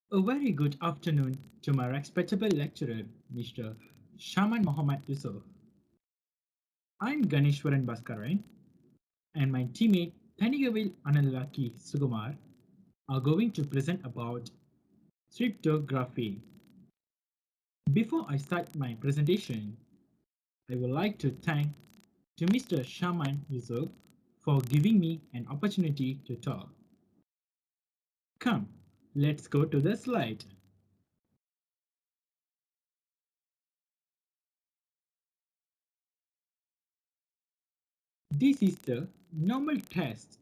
A very good afternoon to my respectable lecturer, Mr. Shaman Mohammad Yusuf. I'm Ganeshwaran Bhaskaran, and my teammate Thanigavil Analaki Sugumar are going to present about cryptography. Before I start my presentation, I would like to thank to Mr. Shaman Yusuf for giving me an opportunity to talk. Come, let's go to the slide. This is the normal text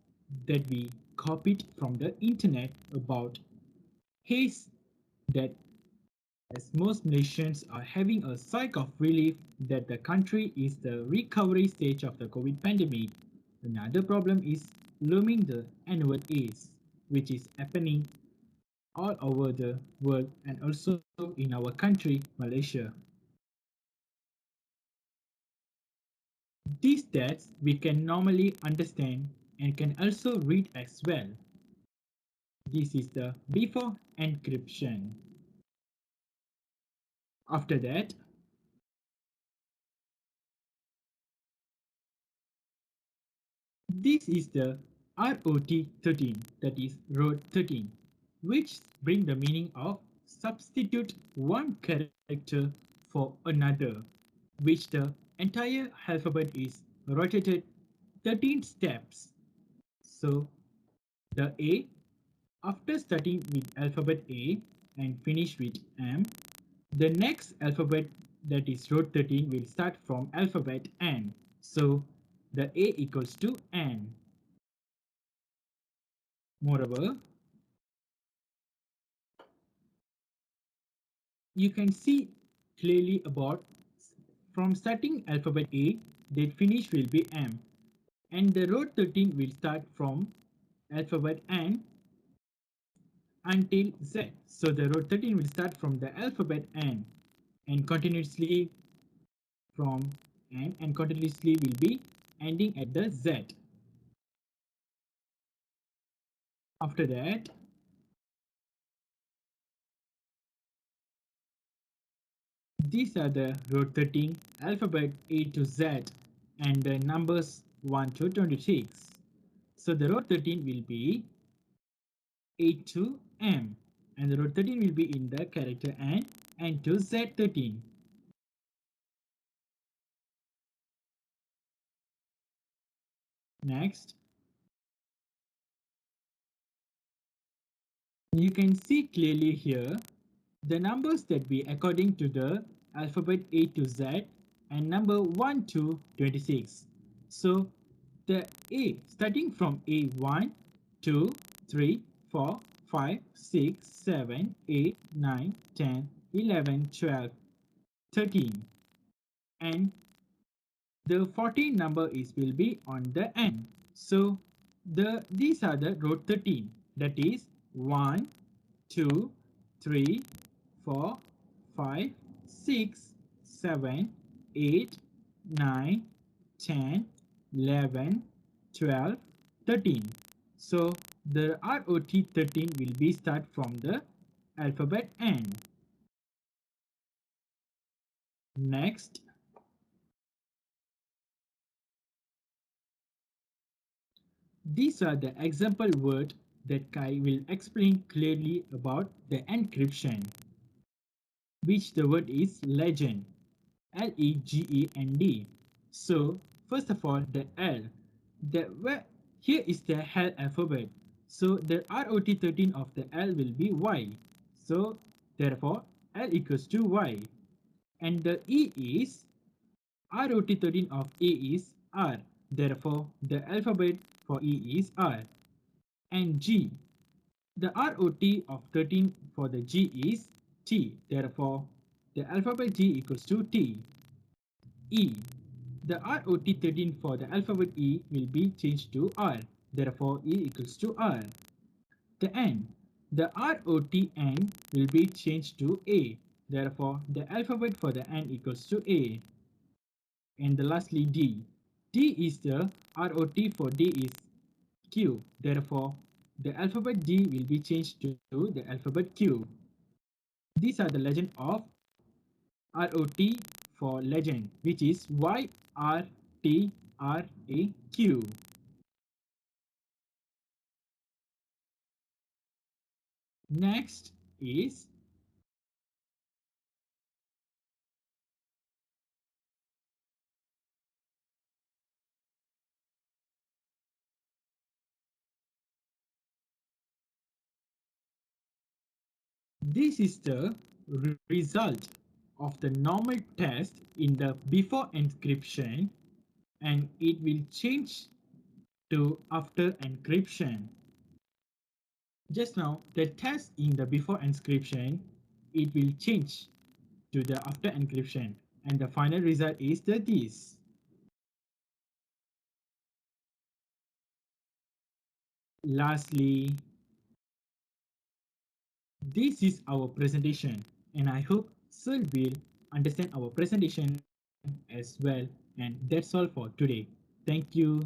that we copied from the internet about haze that as most nations are having a sigh of relief that the country is the recovery stage of the COVID pandemic. Another problem is looming the annual AIDS, which is happening all over the world and also in our country, Malaysia. These stats we can normally understand and can also read as well. This is the before encryption. After that, this is the ROT13, that is road 13, which bring the meaning of substitute one character for another, which the entire alphabet is rotated 13 steps. So the A, after starting with alphabet A and finish with M, the next alphabet that is road 13 will start from alphabet N. So the A equals to N. Moreover, you can see clearly about from starting alphabet A, the finish will be M. And the road 13 will start from alphabet N until Z. So the road 13 will start from the alphabet N and continuously from N and continuously will be ending at the Z. After that, these are the road 13 alphabet A to Z and the numbers 1 to 26. So the road 13 will be A to M and the road 13 will be in the character N to Z13. Next, you can see clearly here the numbers that be according to the alphabet A to Z and number 1 to 26. So the A starting from A1, 2, 3, 4, 5, 6, 7, 8, 9, 10, 11, 12, 13 and the 14 number is will be on the end. So these are the road 13, that is 1, 2, 3, 4, 5, 6, 7, 8, 9, 10, 11, 12, 13. So the ROT 13 will be start from the alphabet N. Next, these are the example word that Kai will explain clearly about the encryption, which the word is legend, Legend. So first of all, the L, here is the L alphabet. So the ROT13 of the L will be Y. So therefore, L equals to Y. And the E is ROT13 of A is R. Therefore, the alphabet for E is R. And G, the ROT of 13 for the G is T. Therefore, the alphabet G equals to T. E, the ROT13 for the alphabet E will be changed to R. Therefore, E equals to R. The N, the ROTN will be changed to A. Therefore, the alphabet for the N equals to A. And the lastly D. D is the ROT for D is Q. Therefore, the alphabet D will be changed to the alphabet Q. These are the legend of ROT for legend, which is YRTRAQ. Next is this is the result of the normal test in the before encryption, and it will change to after encryption. Just now, the test in the before encryption, it will change to the after encryption, and the final result is this. Lastly, this is our presentation, and I hope Sir will understand our presentation as well. And that's all for today. Thank you.